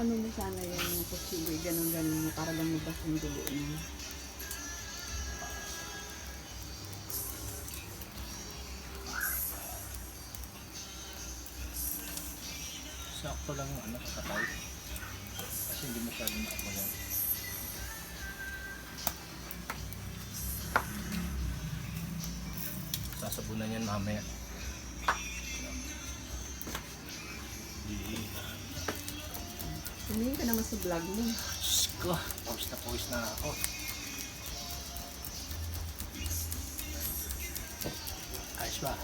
ano mo sana yung kutsilyo, ganun-ganun mo para lumabas yung dulo niya. Sakto lang yung anak katay. Kasi hindi masyadong maapalan. Sasabunan yan mamaya. Tumingin ka naman sa vlog mo. Diyos ko, pawis na ako. Ayos ba?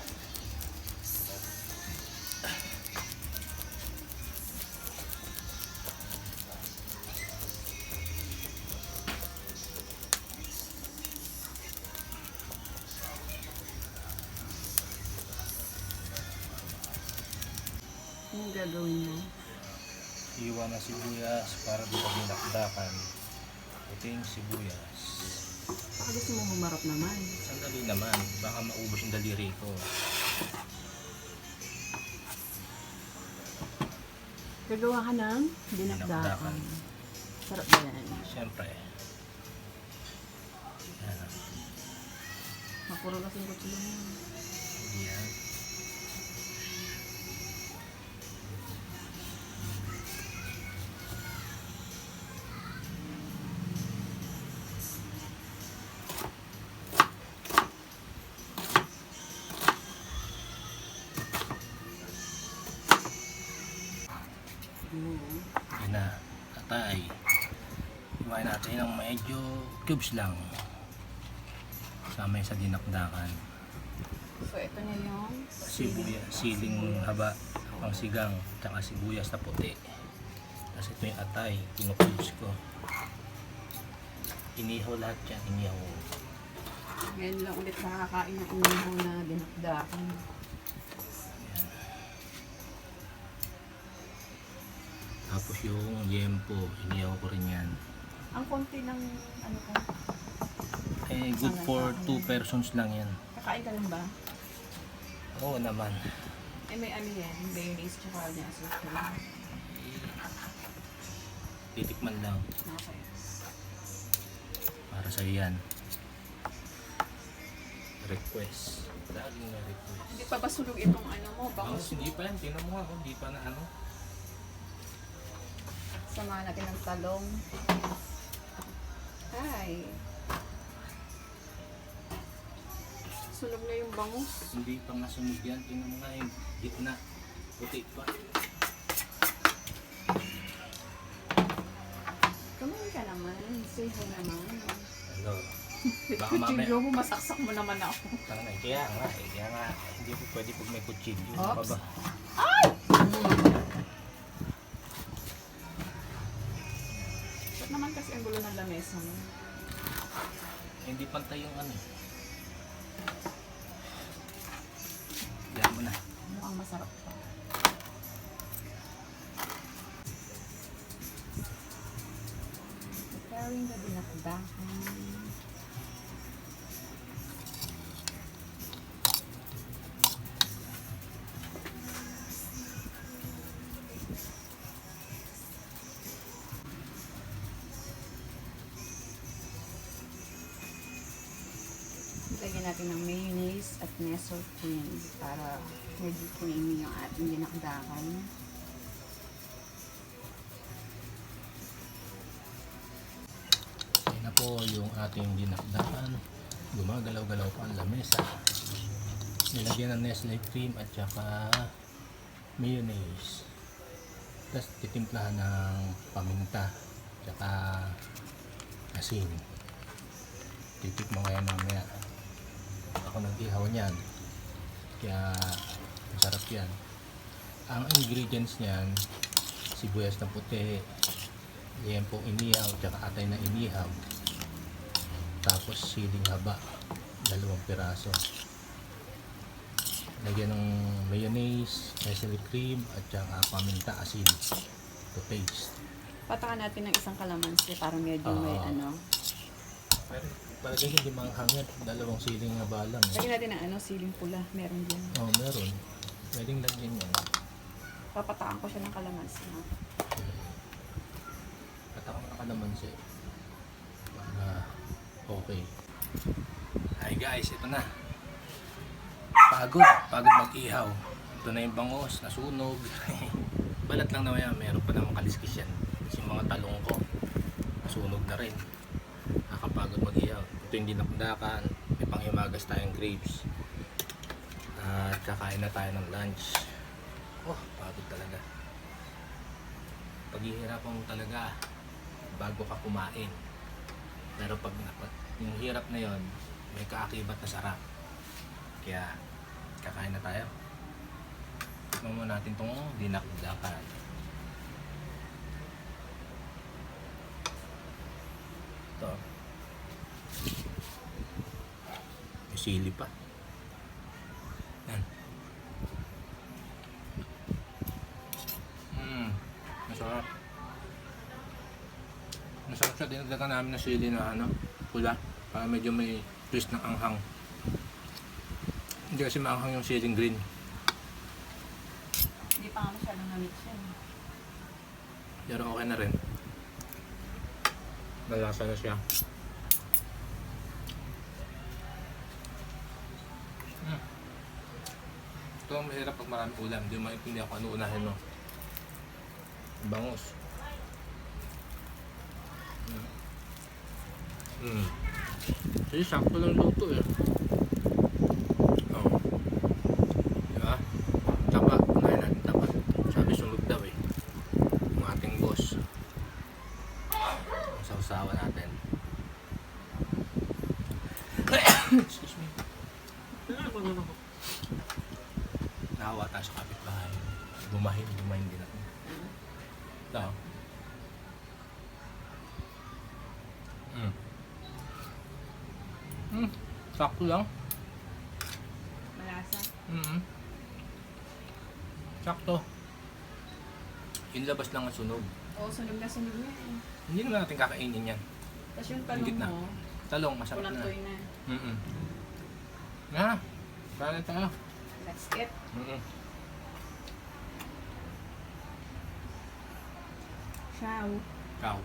Anong gagawin mo? Iwan ng sibuyas para di pa dinakdakan. Puting sibuyas. Baka gusto mo humarap naman. Sandali naman, baka maubos yung daliri ko. Gagawa ka ng Dinakdakan. dinakdakan. Sarap ba yan? Siyempre. Yan. Mapuro kasi yung kutsilyo mo. Yan. Yan na, atay. Iwain natin ng medyo cubes lang. Kasama yung sa dinakdakan. So, ito na yung Sibuyas, siling haba, pang sigang, tsaka sibuyas na puti. Tapos ito yung atay, kinukubes ko. Inihaw lahat yan, inihaw. Ngayon lang ulit nakakain ng inihaw na dinakdakan. Tapos yung yempo, inihaw ko rin yan. Ang konti ng ano ka? Eh, good for 2 persons lang yan. Kakain ka lang ba? Oo naman. Eh may ano yan, mayonnaise tsaka niya cream. Titikman lang. Okay. Para sa'yo yan. Request. Laging may request. Hindi pa ba sulog itong ano mo? Bangus, Bangus hindi pa yan. Tingnan mo nga, hindi pa na ano. Sama natin ng talong. Ay. Sunog na yung bangus. Hindi pa nga sunog yan. Tingnan mo nga yung gitna. Puti pa. Kumain ka naman. Say hi naman. Hello. Baka mamaya. Kutsilyo mo, masaksak mo naman ako. Tangan, kaya nga, hindi po pwede pag may kutsilyo. Oops. Baba. Ay! Ba't naman kasi ang gulo ng lamesa mo? Hindi pantay yung ano. Yan mo na. Mukhang masarap pa. Preparing the dinakdakan. Lagyan natin ng mayonnaise at nestle cream para medyo creamy yung ating dinakdakan. Yan na po yung ating dinakdakan. Gumagalaw-galaw pa ang lamesa. Nilagyan ng Nestle cream at saka mayonnaise. Tapos titimplahan ng paminta at saka asin. Titikman ko yan mamaya. Ako nag-ihaw niyan. Kaya masarap yan. Ang ingredients niyan, sibuyas na puti, yempong inihaw, tsaka atay na inihaw. Tapos siling haba, 2 piraso. Lagyan ng mayonnaise, nestle cream, at saka paminta, asin to taste. Patakan natin ng isang kalamansi para medyo may ano. Pero palagay hindi manghang yan, 2 siling haba lang. Lagyan natin ng ano, siling pula. Meron din. Oh, meron. Pwedeng lagyan yan. Papatakan ko siya ng kalamansi. Ha? kalamansi. Para okay. Hi guys, ito na. Pagod mag-ihaw. Ito na yung bangos, nasunog. Balat lang naman yan, meron pa namang kaliskis yan. Kasi yung mga talong ko, nasunog na rin. Nakapagod mag-ihaw. Ito yung dinakdakan, may panghimagas tayong grapes. At kakain na tayo ng lunch. Oh, pagod talaga. Paghihirapan mo talaga bago ka kumain. Pero pag yung hirap na yon, may kaakibat na sarap. Kaya kakain na tayo. Tikman muna natin itong dinakdakan. Ito. May sili pa. Yan. Masarap. Masarap siya. Dinagdagan namin na sili na pula. Para medyo may twist ng anghang. Hindi kasi maanghang yung siling green. Hindi pa nga masyadong na-mix yan. Pero okay na rin. Malasa na siya. Ito ang mahirap pag maraming ulam. Hindi mo maintindihan kung ano unahin mo. Bangus. Kasi sakto lang luto eh. Oh. Diba? Taba. Unahin natin taba. Sabi sunog daw eh. Ang ating boss. Ang sausawa natin. Excuse me. Nahawa tayo sa kapitbahay. Bumahin din ako. Ito. Sakto lang. Malasa. Sakto. Yung labas lang ang sunog. Oo, sunog na eh. Hindi naman natin kakainin yan. Tapos yung Yung talong gitna. mo, Talong, masarap kulang na. toy na. Na, kaya tayo. Let's get. Ciao. Ciao.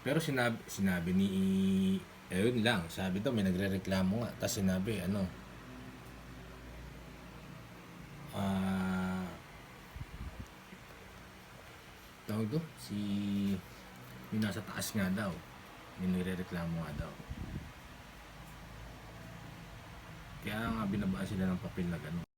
Pero sinabi ni ayun lang, sabi daw may nagrereklamo nga, tapos sinabi tawag do yung nasa taas nga daw, may nagrereklamo nga daw. Kaya nga binabaan sila ng papel na gano'n.